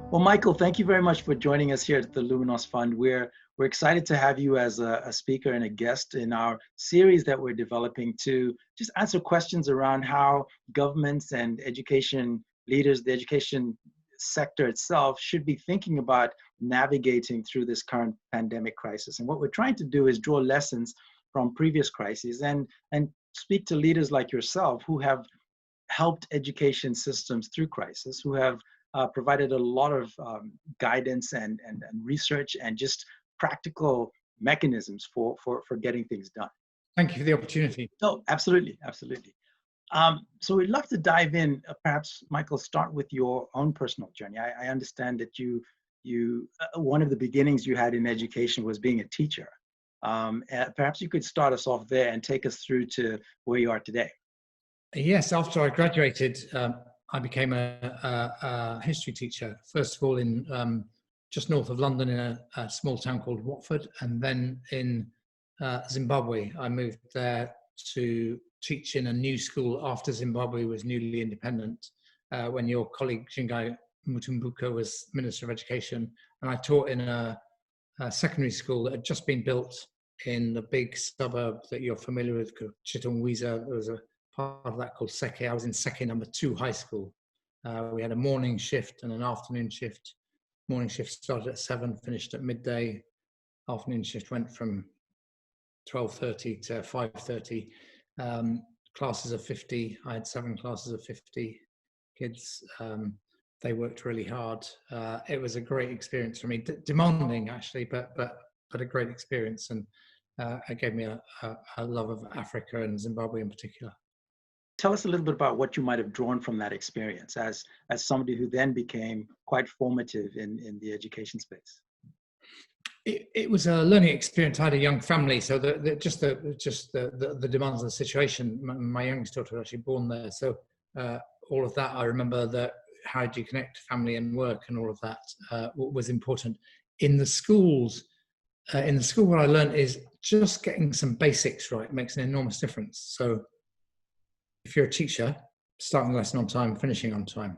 Well, Michael, thank you very much for joining us here at the Luminos Fund. We're excited to have you as a speaker and a guest in our series that we're developing to just answer questions around how governments and education leaders, the education sector itself, should be thinking about navigating through this current pandemic crisis. And what we're trying to do is draw lessons from previous crises and speak to leaders like yourself who have helped education systems through crisis, who have provided a lot of guidance and research and just practical mechanisms for getting things done. Thank you for the opportunity. Oh, absolutely, absolutely. So we'd love to dive in. Perhaps, Michael, start with your own personal journey. I understand that you one of the beginnings you had in education was being a teacher. Perhaps you could start us off there and take us through to where you are today. Yes, after I graduated, I became a history teacher, first of all in just north of London in a small town called Watford, and then in Zimbabwe. I moved there to teach in a new school after Zimbabwe was newly independent, when your colleague Jingai Mutumbuka was Minister of Education, and I taught in a secondary school that had just been built in the big suburb that you're familiar with, Chitungwiza. There was a part of that called Seke. I was in Seke number 2 high school. We had a morning shift and an afternoon shift. Morning shift started at 7, finished at midday. Afternoon shift went from 12:30 to 5:30. Classes of 50. I had 7 classes of 50 kids. They worked really hard. It was a great experience for me, demanding actually, but a great experience, and it gave me a love of Africa and Zimbabwe in particular. Tell us a little bit about what you might have drawn from that experience as somebody who then became quite formative in the education space. It was a learning experience. I had a young family, so the demands of the situation. My youngest daughter was actually born there, so all of that I remember. That how do you connect family and work, and all of that was important. In the schools, what I learned is just getting some basics right makes an enormous difference. So if you're a teacher, starting the lesson on time, finishing on time,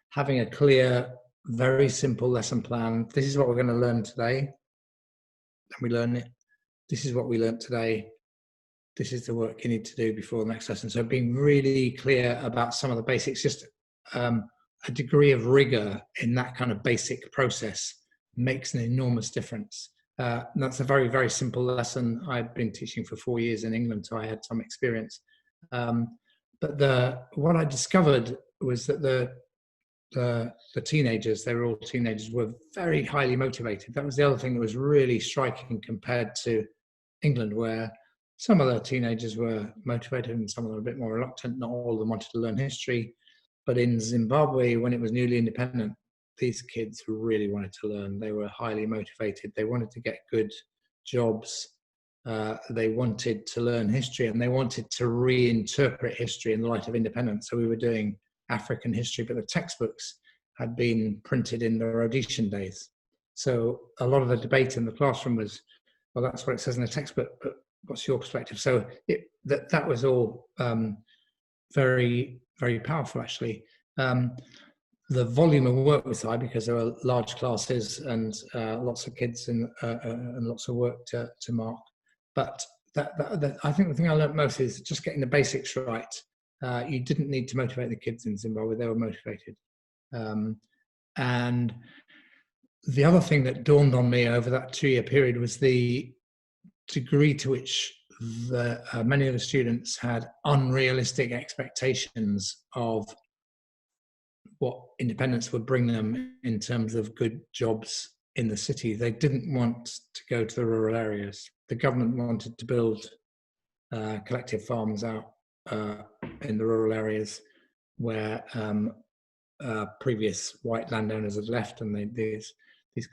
having a clear, very simple lesson plan. This is what we're going to learn today. And we learn it. This is what we learned today. This is the work you need to do before the next lesson. So being really clear about some of the basics, just a degree of rigor in that kind of basic process makes an enormous difference. That's a very, very simple lesson. I'd been teaching for 4 years in England, so I had some experience. But what I discovered was that the teenagers, they were all teenagers, were very highly motivated. That was the other thing that was really striking compared to England, where some of the teenagers were motivated and some of them were a bit more reluctant. Not all of them wanted to learn history. But in Zimbabwe, when it was newly independent, these kids really wanted to learn. They were highly motivated. They wanted to get good jobs. They wanted to learn history, and they wanted to reinterpret history in the light of independence. So we were doing African history, but the textbooks had been printed in the Rhodesian days. So a lot of the debate in the classroom was, well, that's what it says in the textbook, but what's your perspective? So that was all very, very powerful, actually. The volume of work was high because there were large classes and lots of kids and lots of work to mark. But I think the thing I learned most is just getting the basics right. You didn't need to motivate the kids in Zimbabwe; they were motivated. And the other thing that dawned on me over that 2-year period was the degree to which many of the students had unrealistic expectations of what independence would bring them in terms of good jobs in the city. They didn't want to go to the rural areas. The government wanted to build collective farms out in the rural areas where previous white landowners had left, and these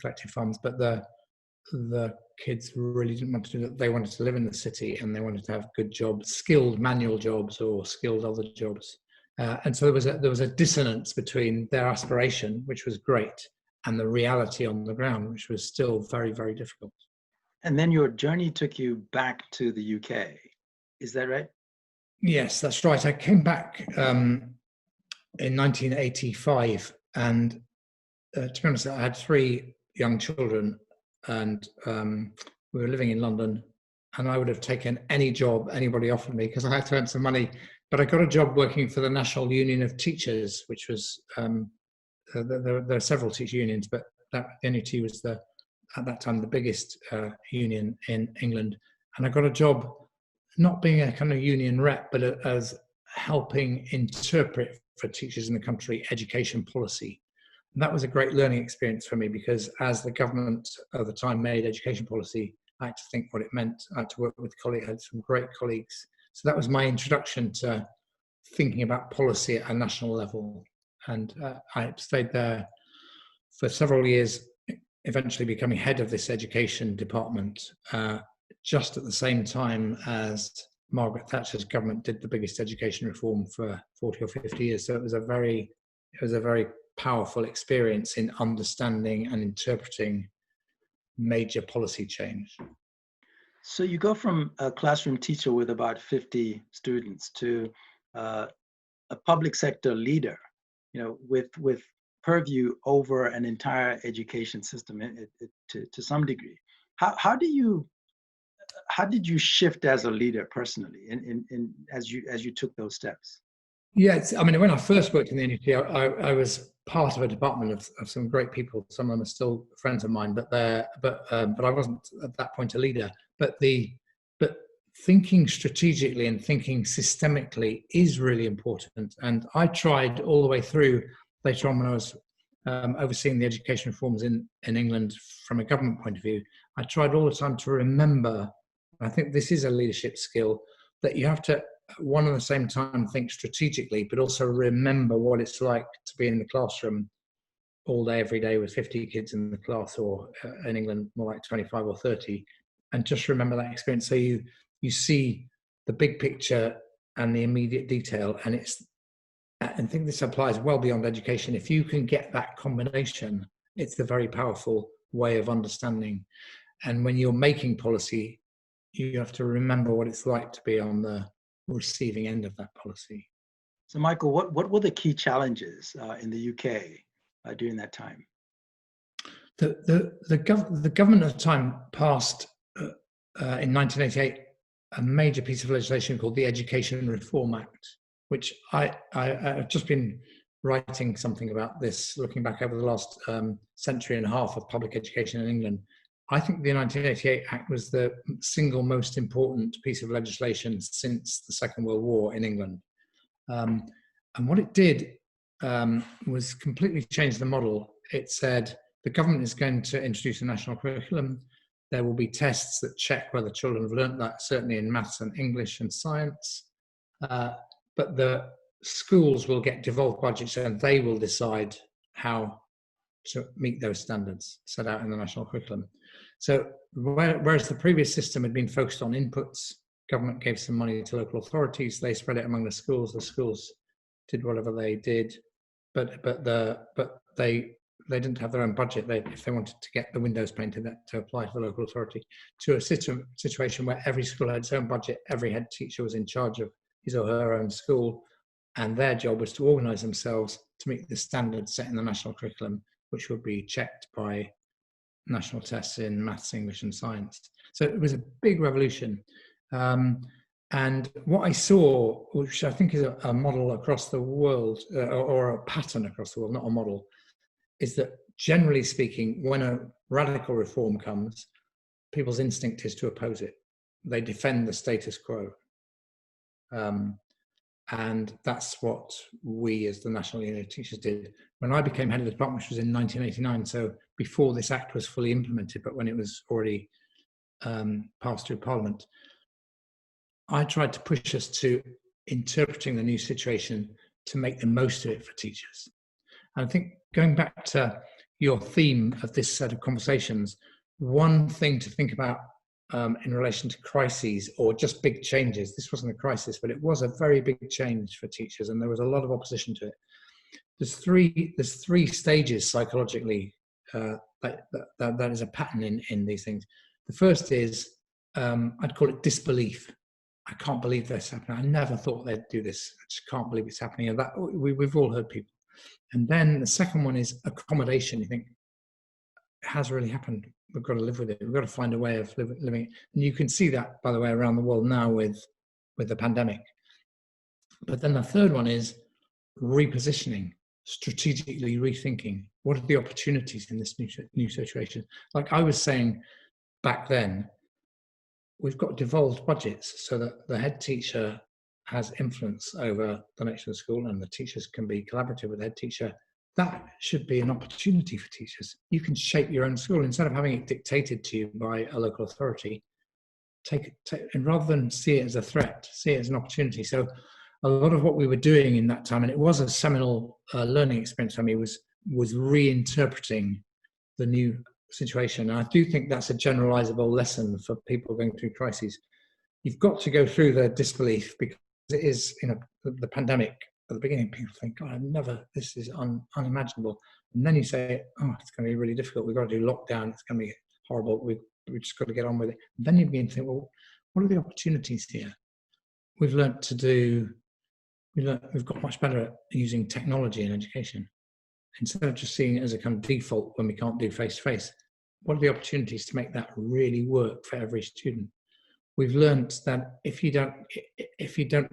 collective farms. But the kids really didn't want to do that. They wanted to live in the city, and they wanted to have good jobs, skilled manual jobs or skilled other jobs. And so there was a dissonance between their aspiration, which was great, and the reality on the ground, which was still very, very difficult. And then your journey took you back to the UK. Is that right? Yes, that's right. I came back in 1985, and to be honest, I had 3 young children, and we were living in London, and I would have taken any job anybody offered me because I had to earn some money. But I got a job working for the National Union of Teachers, which was there are several teacher unions, but the NUT was at that time the biggest union in England. And I got a job not being a kind of union rep, but as helping interpret for teachers in the country education policy. And that was a great learning experience for me because as the government at the time made education policy, I had to think what it meant. I had to work with colleagues, I had some great colleagues. So that was my introduction to thinking about policy at a national level. And I stayed there for several years, eventually becoming head of this education department, just at the same time as Margaret Thatcher's government did the biggest education reform for 40 or 50 years. So it was a very powerful experience in understanding and interpreting major policy change. So you go from a classroom teacher with about 50 students to a public sector leader, with purview over an entire education system to some degree. How did you shift as a leader personally, as you took those steps? Yeah, I mean, when I first worked in the NUT, I was part of a department of some great people. Some of them are still friends of mine, but I wasn't at that point a leader. But thinking strategically and thinking systemically is really important. And I tried all the way through. Later on, when I was overseeing the education reforms in England from a government point of view, I tried all the time to remember. I think this is a leadership skill that you have to, one at the same time, think strategically, but also remember what it's like to be in the classroom all day, every day with 50 kids in the class, or in England, more like 25 or 30, and just remember that experience. So you see the big picture and the immediate detail, and I think this applies well beyond education. If you can get that combination, it's a very powerful way of understanding. And when you're making policy, you have to remember what it's like to be on the receiving end of that policy. So, Michael, what were the key challenges in the UK during that time? The government at the time passed in 1988 a major piece of legislation called the Education Reform Act, which I've just been writing something about this, looking back over the last century and a half of public education in England. I think the 1988 Act was the single most important piece of legislation since the Second World War in England. And what it did was completely change the model. It said the government is going to introduce a national curriculum. There will be tests that check whether children have learnt that, certainly in maths and English and science. But the schools will get devolved budgets and they will decide how to meet those standards set out in the national curriculum. So whereas the previous system had been focused on inputs, government gave some money to local authorities, they spread it among the schools did whatever they did, but they didn't have their own budget. If they wanted to get the windows painted, that to apply to the local authority, to a situation where every school had its own budget, every head teacher was in charge of his or her own school, and their job was to organise themselves to meet the standards set in the national curriculum, which would be checked by national tests in maths, English and science. So it was a big revolution. And what I saw, which I think is a model across the world, or a pattern across the world, not a model, is that generally speaking, when a radical reform comes, people's instinct is to oppose it. They defend the status quo. And that's what we as the National Union of Teachers did. When I became head of the department, which was in 1989, so before this act was fully implemented, but when it was already passed through Parliament, I tried to push us to interpreting the new situation to make the most of it for teachers. And I think going back to your theme of this set of conversations, one thing to think about in relation to crises or just big changes, this wasn't a crisis, but it was a very big change for teachers and there was a lot of opposition to it. There's three stages psychologically that is a pattern in these things. The first is, I'd call it disbelief. I can't believe this happening. I never thought they'd do this. I just can't believe it's happening. And that we've all heard people. And then the second one is accommodation. You think, it has really happened. We've got to live with it. We've got to find a way of living it. And you can see that, by the way, around the world now with the pandemic. But then the third one is repositioning, strategically rethinking. What are the opportunities in this new situation? Like I was saying back then, we've got devolved budgets so that the head teacher has influence over the nature of the school, and the teachers can be collaborative with the head teacher. That should be an opportunity for teachers. You can shape your own school instead of having it dictated to you by a local authority. And rather than see it as a threat, see it as an opportunity. So a lot of what we were doing in that time, and it was a seminal learning experience for me, was reinterpreting the new situation. And I do think that's a generalizable lesson for people going through crises. You've got to go through the disbelief, because it is, the pandemic at the beginning, people think, God, this is unimaginable. And then you say, oh, it's going to be really difficult. We've got to do lockdown. It's going to be horrible. We've just got to get on with it. And then you begin to think, well, what are the opportunities here? We've got much better at using technology in education. Instead of just seeing it as a kind of default when we can't do face-to-face, what are the opportunities to make that really work for every student? We've learned that if you don't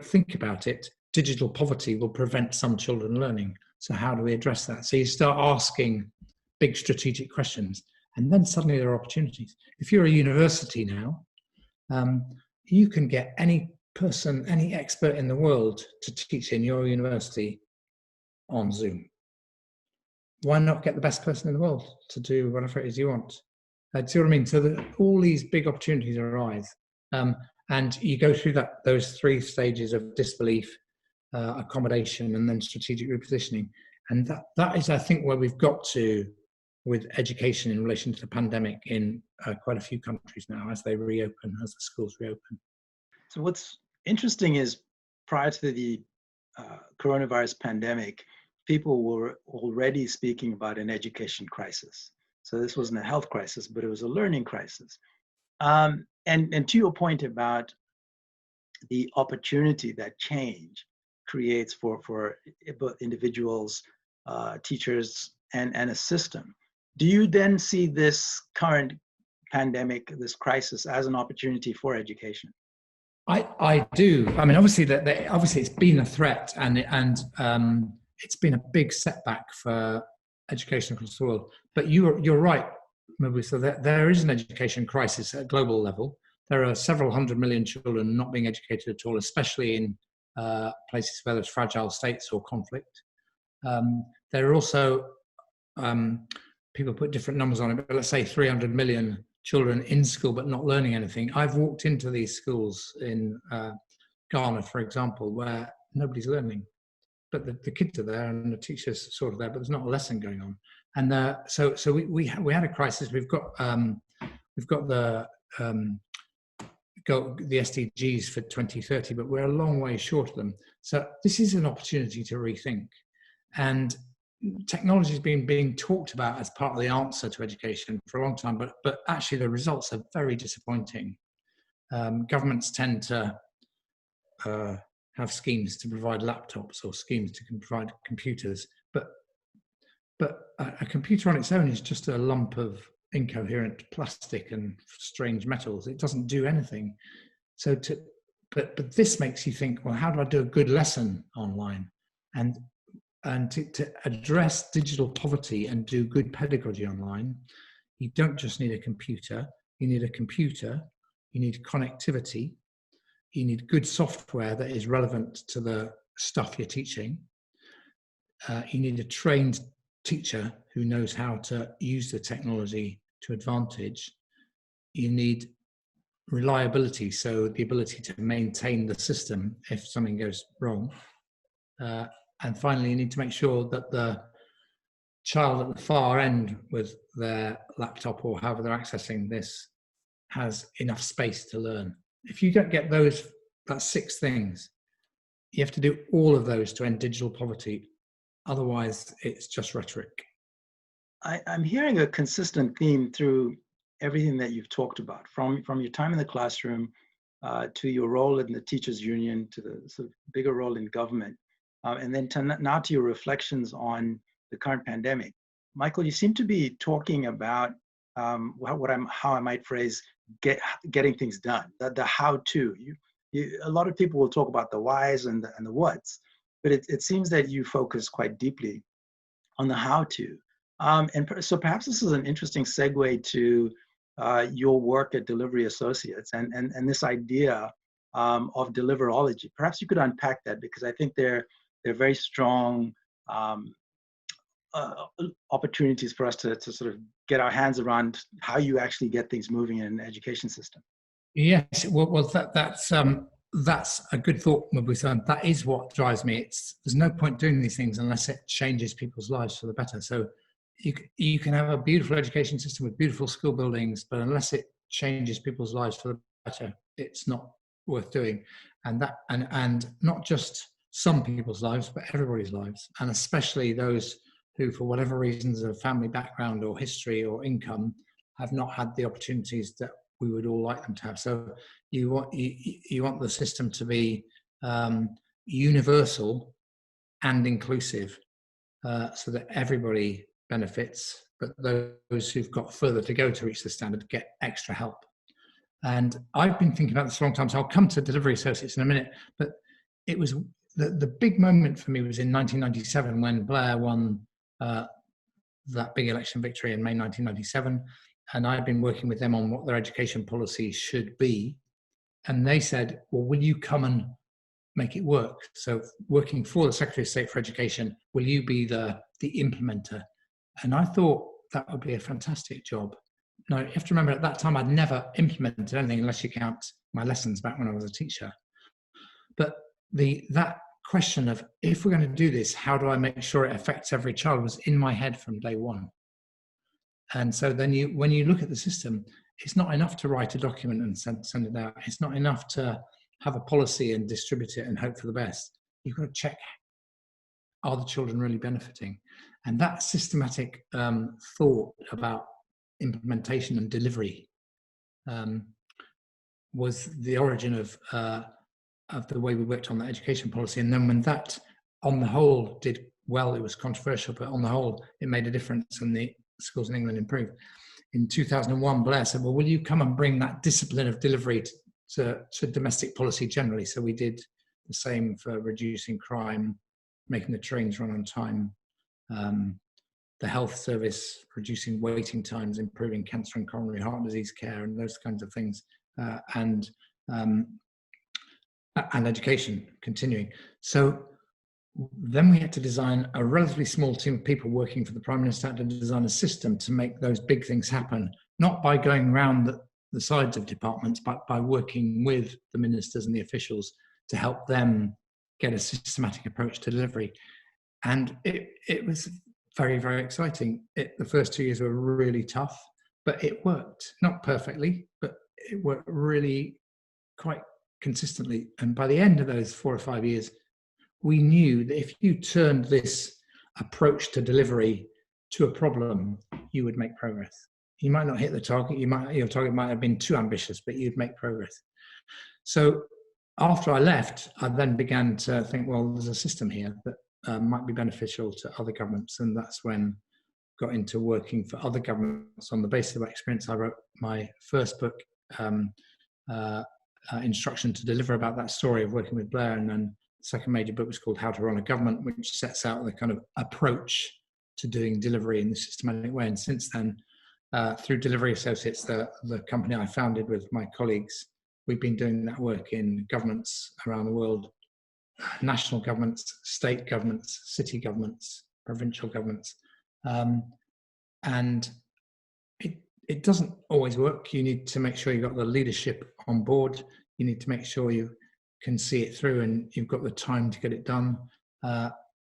think about it, digital poverty will prevent some children learning. So how do we address that? So you start asking big strategic questions, and then suddenly there are opportunities. If you're a university now, you can get any person, any expert in the world to teach in your university on Zoom. Why not get the best person in the world to do whatever it is you want? Do you see what I mean? So that all these big opportunities arise, and you go through those three stages of disbelief, accommodation, and then strategic repositioning. And that is, I think, where we've got to with education in relation to the pandemic in quite a few countries now, as they reopen, as the schools reopen. So what's interesting is, prior to the coronavirus pandemic, people were already speaking about an education crisis. So this wasn't a health crisis, but it was a learning crisis. And to your point about the opportunity that change creates for both individuals, teachers, and a system, do you then see this current pandemic, this crisis, as an opportunity for education? I do. I mean, obviously, obviously it's been a threat, and it's been a big setback for education across the world. But you're right, Mabu. So there is an education crisis at a global level. There are several 100 million children not being educated at all, especially in places where there's fragile states or conflict. There are also, people put different numbers on it, but let's say 300 million children in school but not learning anything. I've walked into these schools in Ghana, for example, where nobody's learning, but the kids are there and the teachers sort of there, but there's not a lesson going on. And so we had a crisis. We've got the SDGs for 2030, but we're a long way short of them. So this is an opportunity to rethink. And technology has been being talked about as part of the answer to education for a long time, but actually the results are very disappointing. Governments tend to have schemes to provide laptops or schemes to provide computers, but a computer on its own is just a lump of incoherent plastic and strange metals. It doesn't do anything. But this makes you think, well, how do I do a good lesson online? And to address digital poverty and do good pedagogy online, you don't just need a computer. You need a computer, you need connectivity, you need good software that is relevant to the stuff you're teaching. You need a trained teacher who knows how to use the technology to advantage. You need reliability, so the ability to maintain the system if something goes wrong. And finally, you need to make sure that the child at the far end with their laptop or however they're accessing this has enough space to learn. If you don't get that's 6 things. You have to do all of those to end digital poverty. Otherwise, it's just rhetoric. I'm hearing a consistent theme through everything that you've talked about, from your time in the classroom to your role in the teachers union to the sort of bigger role in government. and then now to your reflections on the current pandemic. Michael, you seem to be talking about how I might phrase getting things done, the how-to. A lot of people will talk about the whys and the whats, but it seems that you focus quite deeply on the how-to. So perhaps this is an interesting segue to your work at Delivery Associates and this idea of Deliverology. Perhaps you could unpack that, because I think they're very strong opportunities for us to sort of get our hands around how you actually get things moving in an education system. Yes, well that's a good thought, Mabusa. That is what drives me. There's no point doing these things unless it changes people's lives for the better. So you can have a beautiful education system with beautiful school buildings, but unless it changes people's lives for the better, it's not worth doing. And not just some people's lives, but everybody's lives, and especially those who, for whatever reasons of family background or history or income, have not had the opportunities that we would all like them to have. So you want the system to be universal and inclusive, so that everybody benefits, but those who've got further to go to reach the standard get extra help. And I've been thinking about this for a long time, so I'll come to Delivery Associates in a minute, but it was the big moment for me was in 1997 when Blair won that big election victory in May 1997. And I'd been working with them on what their education policy should be. And they said, well, will you come and make it work? So working for the Secretary of State for Education, will you be the implementer? And I thought that would be a fantastic job. Now, you have to remember, at that time, I'd never implemented anything unless you count my lessons back when I was a teacher. But that question of, if we're going to do this, how do I make sure it affects every child, was in my head from day one. And so then when you look at the system, it's not enough to write a document and send it out. It's not enough to have a policy and distribute it and hope for the best. You've got to check, are the children really benefiting? And that systematic thought about implementation and delivery was the origin of the way we worked on the education policy. And then when that, on the whole, did well, it was controversial, but on the whole, it made a difference and the schools in England improved. In 2001, Blair said, well, will you come and bring that discipline of delivery to domestic policy generally? So we did the same for reducing crime, making the trains run on time, the health service, reducing waiting times, improving cancer and coronary heart disease care, and those kinds of things, and education continuing. So then we had to design a relatively small team of people working for the Prime Minister to design a system to make those big things happen, not by going around the sides of departments, but by working with the ministers and the officials to help them get a systematic approach to delivery. And it was very, very exciting. The first 2 years were really tough, but it worked. Not perfectly, but it worked really quite consistently. And by the end of those 4 or 5 years, we knew that if you turned this approach to delivery to a problem, you would make progress. You might not hit the target. Your target might have been too ambitious, but you'd make progress. So after I left, I then began to think, well, there's a system here that might be beneficial to other governments. And that's when I got into working for other governments on the basis of that experience. I wrote my first book, Instruction to Deliver, about that story of working with Blair. And then the second major book was called How to Run a Government, which sets out the kind of approach to doing delivery in the systematic way. And since then, through Delivery Associates, the company I founded with my colleagues, we've been doing that work in governments around the world, national governments, state governments, city governments, provincial governments. And it doesn't always work. You need to make sure you've got the leadership on board. You need to make sure you can see it through and you've got the time to get it done,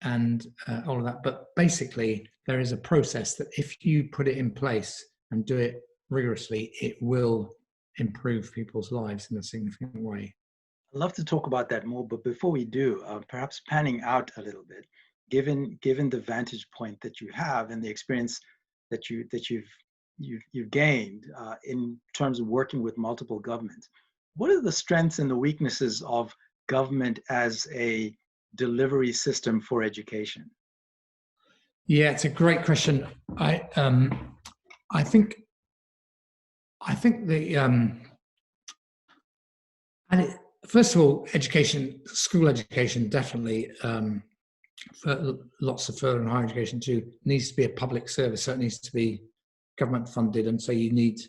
and all of that. But basically, there is a process that if you put it in place and do it rigorously, it will improve people's lives in a significant way. I'd love to talk about that more, but before we do, perhaps panning out a little bit, given the vantage point that you have and the experience that you've gained in terms of working with multiple governments, what are the strengths and the weaknesses of government as a delivery system for education? Yeah, it's a great question. I think the first of all, education, school education, definitely. For lots of further and higher education too, needs to be a public service. So it needs to be government funded, and so you need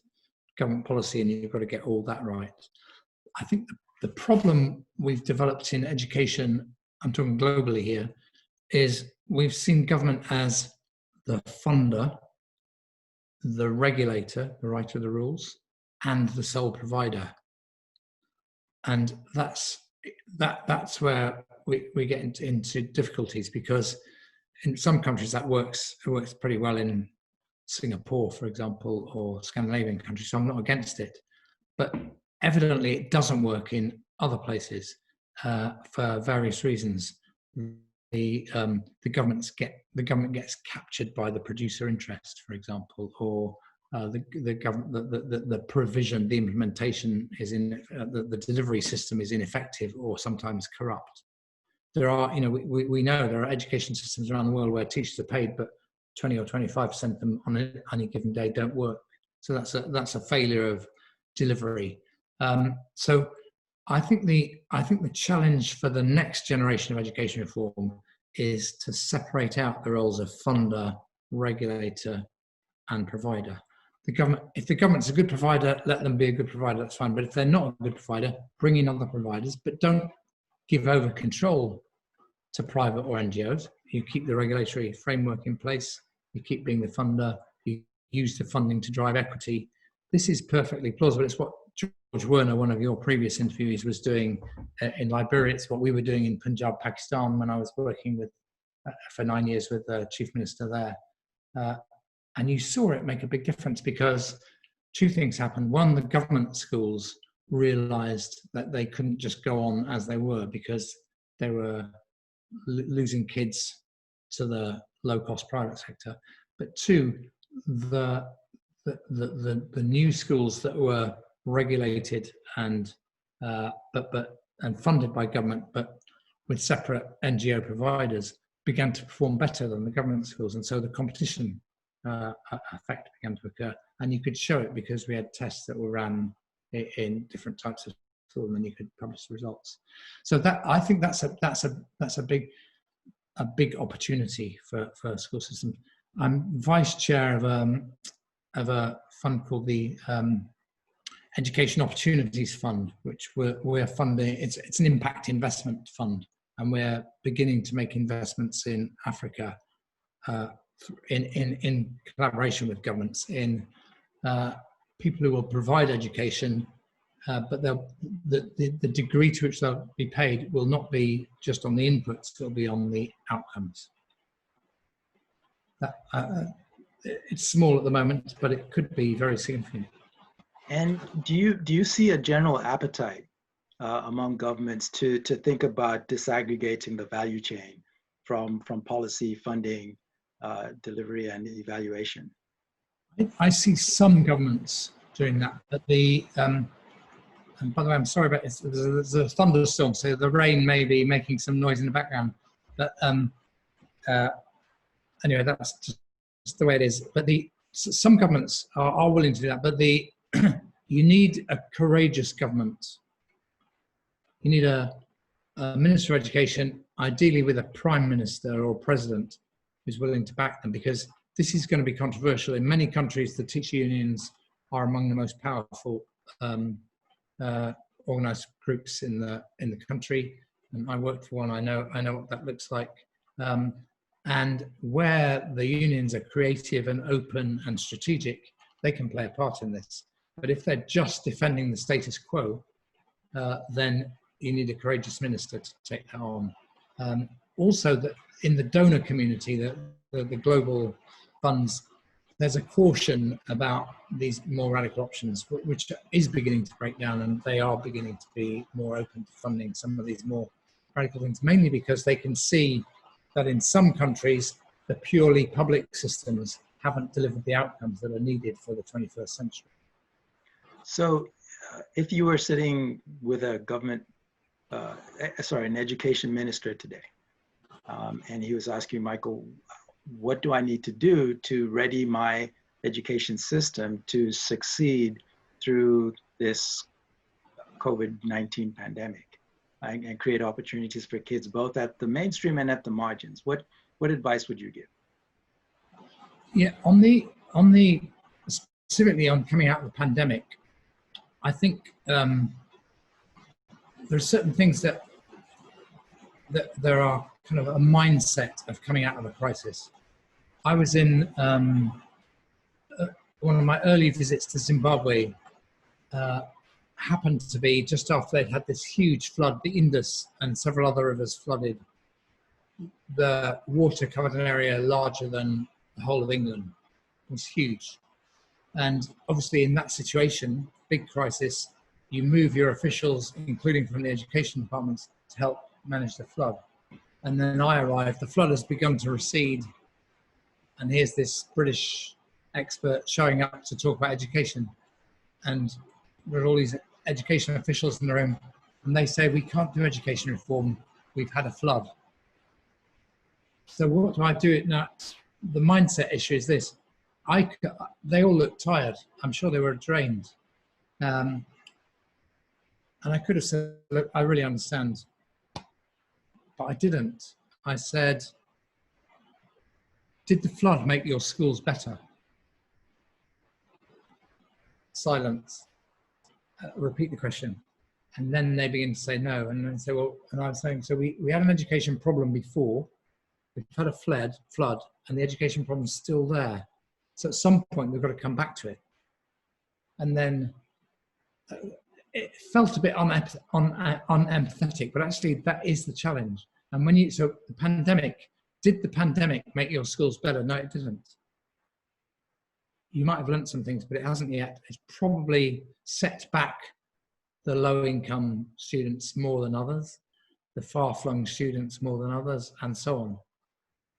government policy, and you've got to get all that right. I think the problem we've developed in education, I'm talking globally here, is we've seen government as the funder, the regulator, the writer of the rules, and the sole provider. And that's where we get into difficulties, because in some countries it works pretty well, in Singapore, for example, or Scandinavian countries, so I'm not against it. But evidently it doesn't work in other places for various reasons. The government gets captured by the producer interest, for example, or the government, the provision, the implementation is the delivery system is ineffective or sometimes corrupt. There are, we know there are education systems around the world where teachers are paid, but 20 or 25% of them on any given day don't work. So that's a failure of delivery. So I think the challenge for the next generation of education reform is to separate out the roles of funder, regulator, and provider. If the government's a good provider, let them be a good provider, that's fine. But if they're not a good provider, bring in other providers, but don't give over control to private or NGOs. You keep the regulatory framework in place, you keep being the funder, you use the funding to drive equity. This is perfectly plausible. It's what George Werner, one of your previous interviewees, was doing in Liberia. It's what we were doing in Punjab, Pakistan, when I was working with for 9 years with the chief minister there. And you saw it make a big difference, because two things happened. One, the government schools realized that they couldn't just go on as they were, because they were losing kids to the low-cost private sector. But two, the new schools that were regulated and funded by government, but with separate NGO providers, began to perform better than the government schools, and so the competition effect began to occur. And you could show it because we had tests that were ran in different types of schools, and then you could publish the results. So that, I think that's a big opportunity for school systems. I'm vice chair of a fund called the Education Opportunities Fund, which we're funding. It's an impact investment fund, and we're beginning to make investments in Africa in collaboration with governments in people who will provide education, but the degree to which they'll be paid will not be just on the inputs, it'll be on the outcomes. It's small at the moment, but it could be very significant. And do you see a general appetite among governments to think about disaggregating the value chain from policy, funding, delivery, and evaluation? I see some governments doing that, but and by the way, I'm sorry about this. There's a thunderstorm, so the rain may be making some noise in the background. But anyway, that's just the way it is. But some governments are willing to do that. But you need a courageous government. You need a minister of education, ideally with a prime minister or president who's willing to back them, because this is going to be controversial. In many countries, the teacher unions are among the most powerful organized groups in the country, and I work for one. I know what that looks like. And where the unions are creative and open and strategic, they can play a part in this. But if they're just defending the status quo, then you need a courageous minister to take that on. Also, that in the donor community, the global funds, there's a caution about these more radical options, which is beginning to break down, and they are beginning to be more open to funding some of these more radical things, mainly because they can see that in some countries, the purely public systems haven't delivered the outcomes that are needed for the 21st century. So if you were sitting with a government an education minister today. And he was asking Michael, what do I need to do to ready my education system to succeed through this COVID-19 pandemic and create opportunities for kids both at the mainstream and at the margins? What advice would you give? Yeah, on the specifically on coming out of the pandemic, I think there are certain things that there are kind of a mindset of coming out of a crisis. I was in one of my early visits to Zimbabwe. Happened to be just after they'd had this huge flood, the Indus and several other rivers flooded. The water covered an area larger than the whole of England. It was huge. And obviously in that situation, big crisis, you move your officials, including from the education departments, to help manage the flood. And then I arrived, the flood has begun to recede. And here's this British expert showing up to talk about education. And there are all these education officials in the room, and they say, we can't do education reform, we've had a flood. So what do I do now? The mindset issue is this. They all looked tired. I'm sure they were drained. And I could have said, look, I really understand. But I didn't. I said, did the flood make your schools better? Silence. Repeat the question. And then they begin to say no. And then say, well, and I was saying, so we had an education problem before, we've had a flood, and the education problem's still there. So at some point, we've got to come back to it. And then it felt a bit unempathetic, but actually that is the challenge. And so the pandemic, did the pandemic make your schools better? No, it didn't. You might have learned some things, but it hasn't yet. It's probably set back the low-income students more than others, the far-flung students more than others, and so on.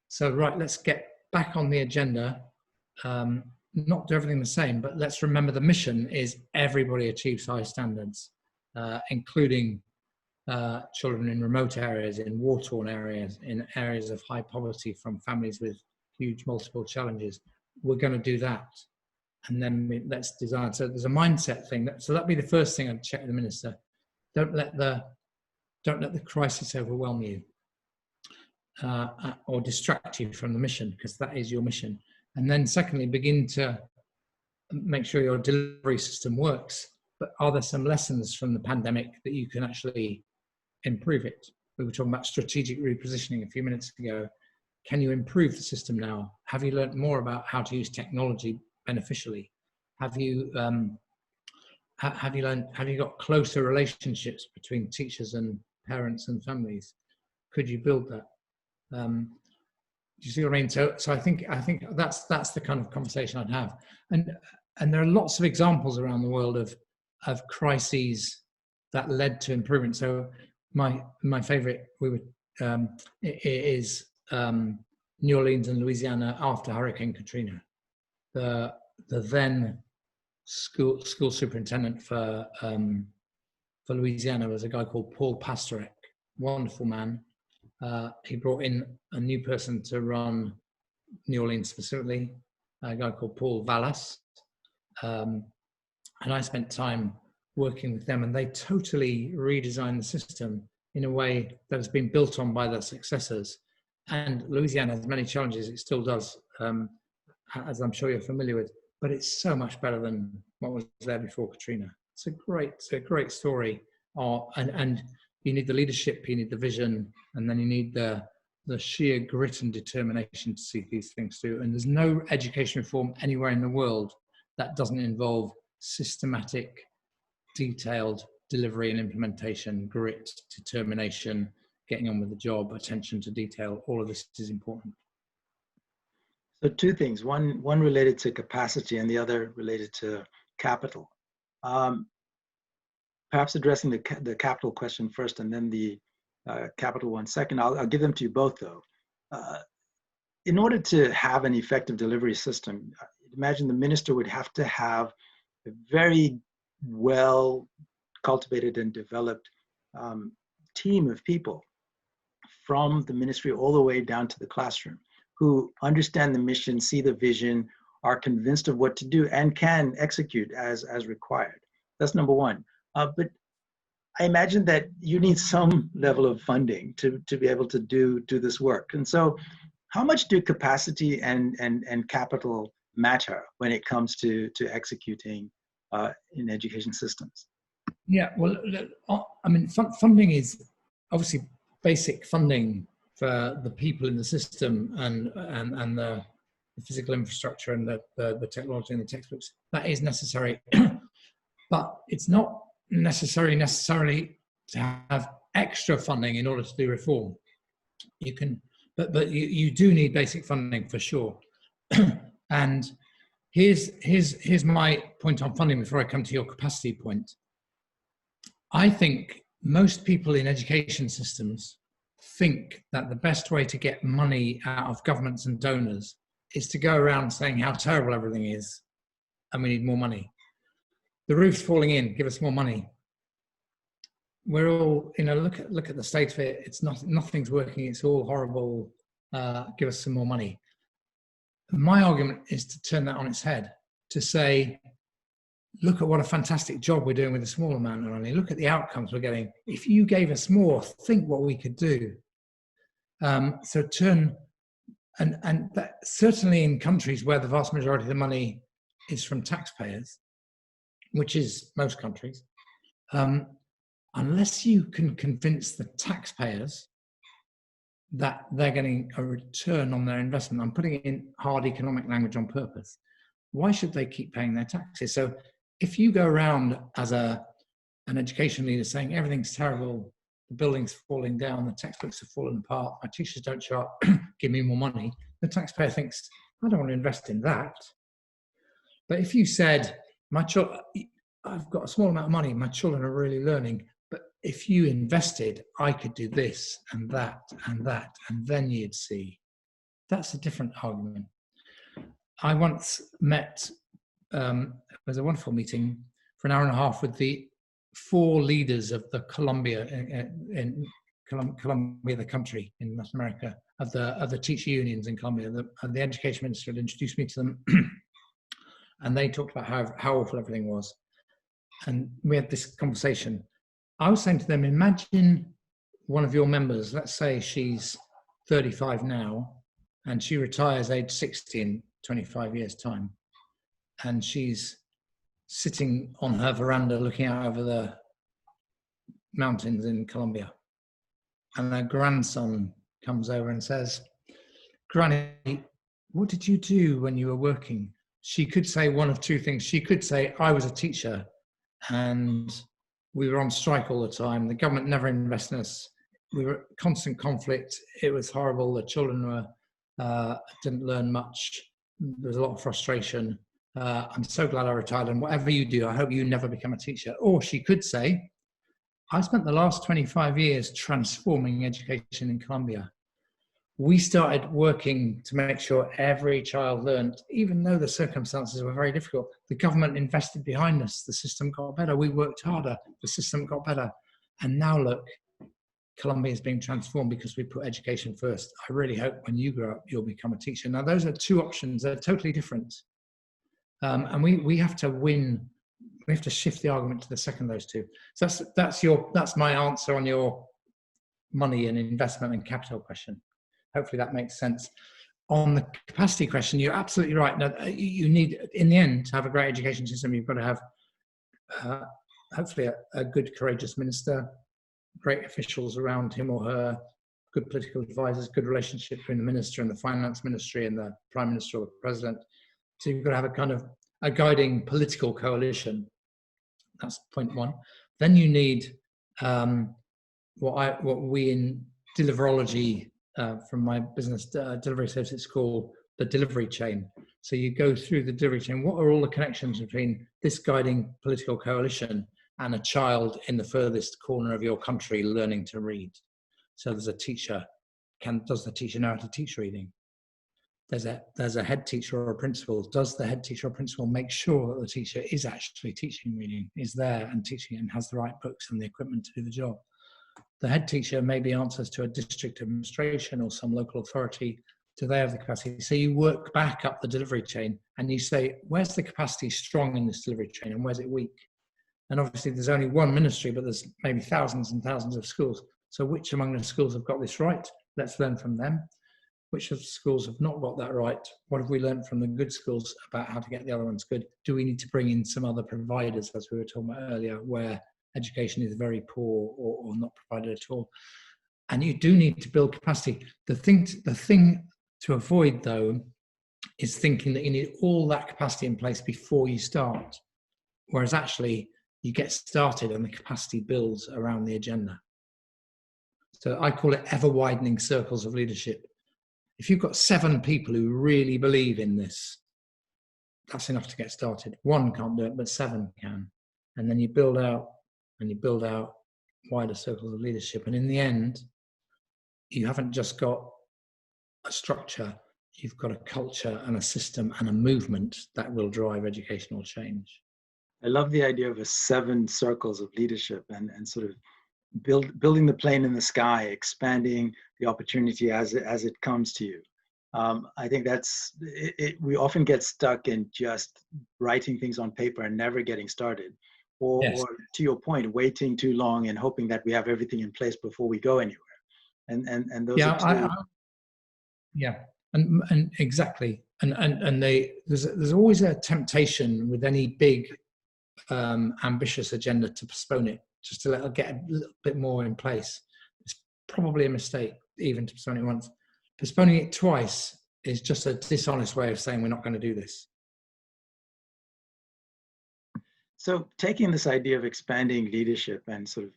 So, right, let's get back on the agenda. Not do everything the same, but let's remember the mission is everybody achieves high standards, including children in remote areas, in war-torn areas, in areas of high poverty from families with huge multiple challenges. We're going to do that. And then let's design. So there's a mindset thing. So that'd be the first thing I'd check with the minister. Don't let the crisis overwhelm you or distract you from the mission, because that is your mission. And then secondly, begin to make sure your delivery system works. But are there some lessons from the pandemic that you can actually improve it? We were talking about strategic repositioning a few minutes ago. Can you improve the system now? Have you learned more about how to use technology beneficially? Have you got closer relationships between teachers and parents and families? Could you build that? Do you see what I mean? So I think that's the kind of conversation I'd have. And there are lots of examples around the world of crises that led to improvement. So my favorite is New Orleans and Louisiana after Hurricane Katrina. The then school superintendent for Louisiana was a guy called Paul Pastorek, wonderful man. He brought in a new person to run New Orleans specifically, a guy called Paul Vallas. And I spent time working with them, and they totally redesigned the system in a way that has been built on by their successors. And Louisiana has many challenges, it still does, as I'm sure you're familiar with, but it's so much better than what was there before Katrina. It's a great story. And you need the leadership, you need the vision, and then you need the sheer grit and determination to see these things through. And there's no education reform anywhere in the world that doesn't involve systematic, detailed delivery and implementation, grit, determination, getting on with the job, attention to detail. All of this is important. So two things, one related to capacity and the other related to capital. Perhaps addressing the capital question first and then the capital one second. I'll give them to you both though. In order to have an effective delivery system, imagine the minister would have to have a very well cultivated and developed team of people from the ministry all the way down to the classroom who understand the mission, see the vision, are convinced of what to do, and can execute as required. That's number one. But I imagine that you need some level of funding to be able to do this work. And so how much do capacity and capital matter when it comes to executing in education systems? Yeah, well, I mean, funding is obviously basic funding for the people in the system and the physical infrastructure and the technology and the textbooks. That is necessary, but it's not necessarily to have extra funding in order to do reform. You can, but you do need basic funding for sure. And here's my point on funding before I come to your capacity point. I think most people in education systems think that the best way to get money out of governments and donors is to go around saying how terrible everything is and we need more money. The roof's falling in, give us more money. We're all, look at the state of it. It's nothing's working. It's all horrible. Give us some more money. My argument is to turn that on its head, to say, look at what a fantastic job we're doing with a small amount of money. Look at the outcomes we're getting. If you gave us more, think what we could do. So turn, and that, certainly in countries where the vast majority of the money is from taxpayers, which is most countries, unless you can convince the taxpayers that they're getting a return on their investment, I'm putting it in hard economic language on purpose, why should they keep paying their taxes? So if you go around as an education leader saying everything's terrible, the building's falling down, the textbooks are falling apart, my teachers don't show up, give me more money, the taxpayer thinks, I don't want to invest in that. But if you said, I've got a small amount of money, my children are really learning, but if you invested, I could do this and that and that, and then you'd see. That's a different argument. I once met, it was a wonderful meeting for an hour and a half with the 4 leaders of the Colombia, the country in Latin America, of the teacher unions in Colombia. The education minister had introduced me to them, and they talked about how awful everything was. And we had this conversation. I was saying to them, imagine one of your members, let's say she's 35 now, and she retires age 60 in 25 years' time. And she's sitting on her veranda looking out over the mountains in Colombia. And her grandson comes over and says, Granny, what did you do when you were working? She could say one of two things. She could say, I was a teacher and we were on strike all the time. The government never invested in us. We were constant conflict. It was horrible. The children didn't learn much. There was a lot of frustration. I'm so glad I retired, and whatever you do, I hope you never become a teacher. Or she could say, I spent the last 25 years transforming education in Colombia. We started working to make sure every child learned, even though the circumstances were very difficult. The government invested behind us. The system got better. We worked harder. The system got better. And now look, Colombia is being transformed because we put education first. I really hope when you grow up, you'll become a teacher. Now, those are 2 options. They're totally different. And we have to win. We have to shift the argument to the second of those 2. So that's my answer on your money and investment and capital question. Hopefully that makes sense. On the capacity question, you're absolutely right. Now, you need, in the end, to have a great education system, you've got to have hopefully a good, courageous minister, great officials around him or her, good political advisors, good relationship between the minister and the finance ministry and the prime minister or the president. So you've got to have a kind of a guiding political coalition. That's point 1. Then you need what we in Deliverology from my business delivery services call the delivery chain. So you go through the delivery chain. What are all the connections between this guiding political coalition and a child in the furthest corner of your country learning to read? So there's a teacher. Does the teacher know how to teach reading? There's a head teacher or a principal. Does the head teacher or principal make sure that the teacher is actually teaching reading, is there and teaching and has the right books and the equipment to do the job? The head teacher maybe answers to a district administration or some local authority. Do they have the capacity? So you work back up the delivery chain and you say, where's the capacity strong in this delivery chain and where's it weak? And obviously there's only one ministry, but there's maybe thousands and thousands of schools. So which among the schools have got this right? Let's learn from them. Which of the schools have not got that right? What have we learned from the good schools about how to get the other ones good? Do we need to bring in some other providers, as we were talking about earlier, where education is very poor or not provided at all? And you do need to build capacity. The thing to avoid, though, is thinking that you need all that capacity in place before you start, whereas actually you get started and the capacity builds around the agenda. So I call it ever-widening circles of leadership. If you've got 7 people who really believe in this, that's enough to get started. 1 can't do it, but 7 can. And then you build out wider circles of leadership. And in the end, you haven't just got a structure, you've got a culture and a system and a movement that will drive educational change. I love the idea of a 7 circles of leadership and sort of building the plane in the sky, expanding the opportunity as it comes to you. I think that's it. We often get stuck in just writing things on paper and never getting started, or, Yes. or to your point, waiting too long and hoping that we have everything in place before we go anywhere. And those are two. Yeah, and exactly, and there's always a temptation with any big ambitious agenda to postpone it, just to let it get a little bit more in place. It's probably a mistake even to postpone it once. Postponing it twice is just a dishonest way of saying we're not going to do this. So taking this idea of expanding leadership and sort of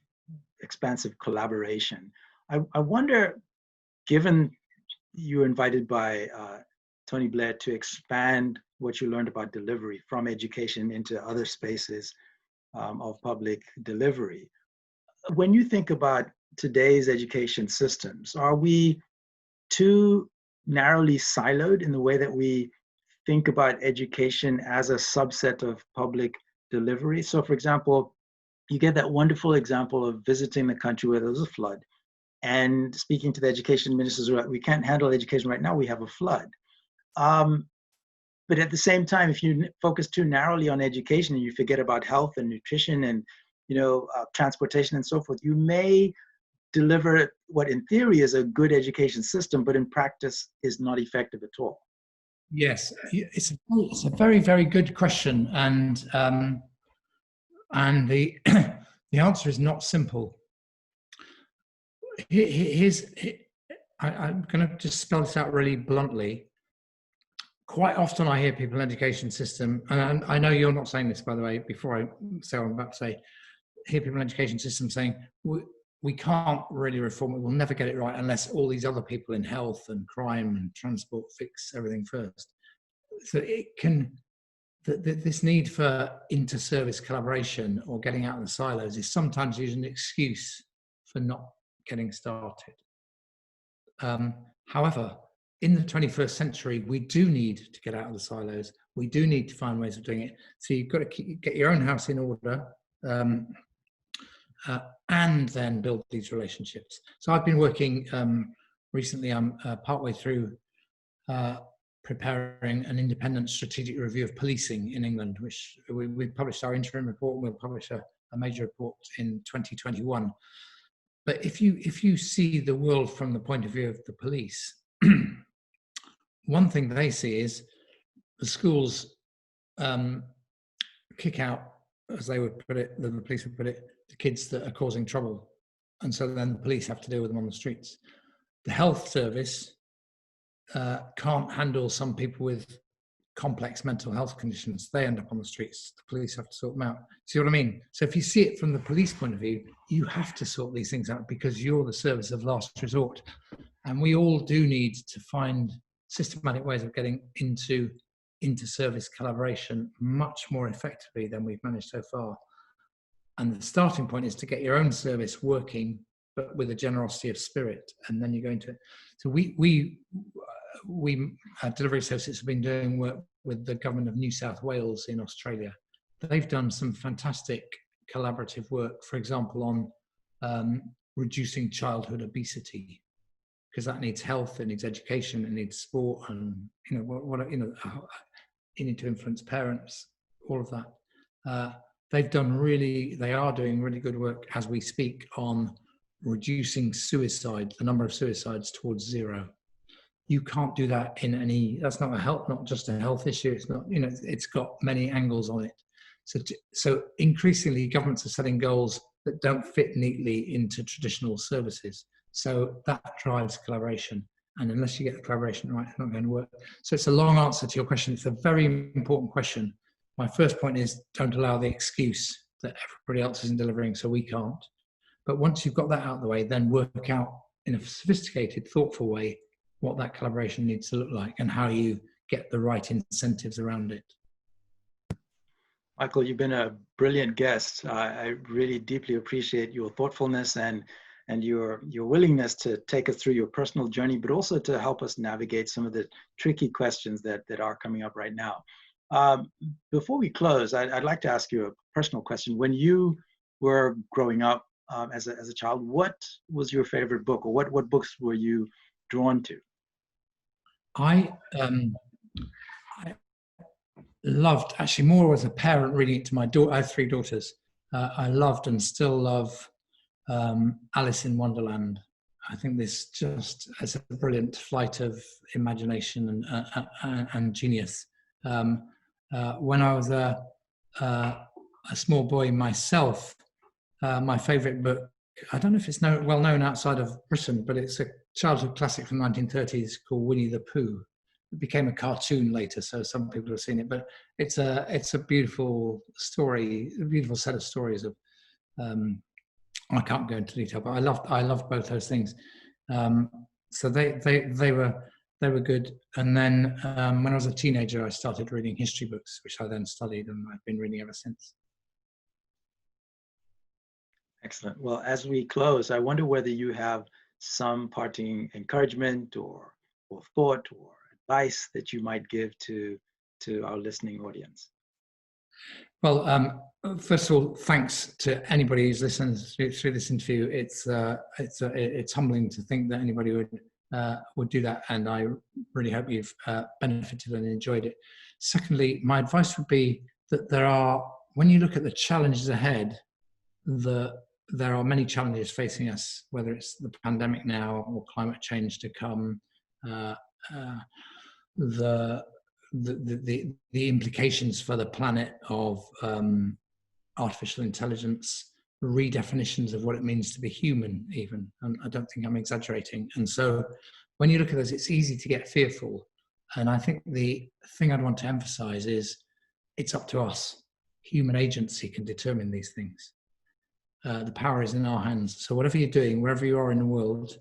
expansive collaboration, I wonder, given you were invited by Tony Blair to expand what you learned about delivery from education into other spaces of public delivery. When you think about today's education systems, are we too narrowly siloed in the way that we think about education as a subset of public delivery? So for example, you get that wonderful example of visiting the country where there was a flood and speaking to the education ministers, we can't handle education right now, we have a flood. But at the same time, if you focus too narrowly on education and you forget about health and nutrition and transportation and so forth, you may deliver what in theory is a good education system, but in practice is not effective at all. Yes, it's a very, very good question, and the the answer is not simple. I'm going to just spell this out really bluntly. Quite often I hear people in the education system, and I know you're not saying this, by the way, before I say what I'm about to say, hear people in the education system saying, we can't really reform it, we'll never get it right unless all these other people in health and crime and transport fix everything first. So this need for inter-service collaboration or getting out of the silos is sometimes used as an excuse for not getting started. However, in the 21st century, we do need to get out of the silos. We do need to find ways of doing it. So you've got to get your own house in order and then build these relationships. So I've been working recently, I'm partway through preparing an independent strategic review of policing in England, which we published our interim report, and we'll publish a major report in 2021. But if you see the world from the point of view of the police, one thing they see is the schools kick out, as they would put it, the police would put it, the kids that are causing trouble. And so then the police have to deal with them on the streets. The health service can't handle some people with complex mental health conditions. They end up on the streets. The police have to sort them out. See what I mean? So if you see it from the police point of view, you have to sort these things out because you're the service of last resort. And we all do need to find systematic ways of getting into inter-service collaboration much more effectively than we've managed so far. And the starting point is to get your own service working, but with a generosity of spirit, and then you go into it. So we Delivery Associates have been doing work with the government of New South Wales in Australia. They've done some fantastic collaborative work, for example, on reducing childhood obesity, because that needs health, it needs education, it needs sport, and you need to influence parents, all of that. They are doing really good work as we speak on reducing suicide, the number of suicides, towards zero. You can't do that that's not just a health issue. It's not, it's got many angles on it. So increasingly governments are setting goals that don't fit neatly into traditional services. So that drives collaboration. And unless you get the collaboration right, it's not going to work. So it's a long answer to your question. It's a very important question. My first point is, don't allow the excuse that everybody else isn't delivering, so we can't. But once you've got that out of the way, then work out in a sophisticated, thoughtful way what that collaboration needs to look like and how you get the right incentives around it. Michael, you've been a brilliant guest. I really deeply appreciate your thoughtfulness and your willingness to take us through your personal journey, but also to help us navigate some of the tricky questions that are coming up right now. Before we close, I'd like to ask you a personal question. When you were growing up as a child, what was your favorite book, or what books were you drawn to? I loved, actually more as a parent, reading it to my daughter. I have 3 daughters. I loved and still love Alice in Wonderland. I think this just is a brilliant flight of imagination and genius. When I was a small boy myself, my favorite book, I don't know if it's well known outside of Britain, but it's a childhood classic from the 1930s called Winnie the Pooh. It became a cartoon later, so some people have seen it, but it's a beautiful story, a beautiful set of stories of, I can't go into detail, but I loved both those things. So they were good. And then when I was a teenager, I started reading history books, which I then studied, and I've been reading ever since. Excellent. Well, as we close, I wonder whether you have some parting encouragement or thought or advice that you might give to our listening audience. Well, first of all, thanks to anybody who's listened through this interview. It's humbling to think that anybody would do that, and I really hope you've benefited and enjoyed it. Secondly, my advice would be that when you look at the challenges ahead, there are many challenges facing us, whether it's the pandemic now or climate change to come, the implications for the planet of artificial intelligence, redefinitions of what it means to be human even, and I don't think I'm exaggerating. And so when you look at those, it's easy to get fearful. And I think the thing I'd want to emphasize is it's up to us. Human agency can determine these things. The power is in our hands. So whatever you're doing, wherever you are in the world,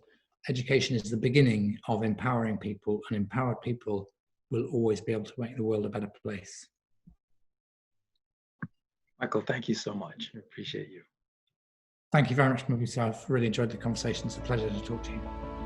education is the beginning of empowering people, and empowered people will always be able to make the world a better place. Michael, thank you so much. I appreciate you. Thank you very much, Mabusa. I've really enjoyed the conversation. It's a pleasure to talk to you.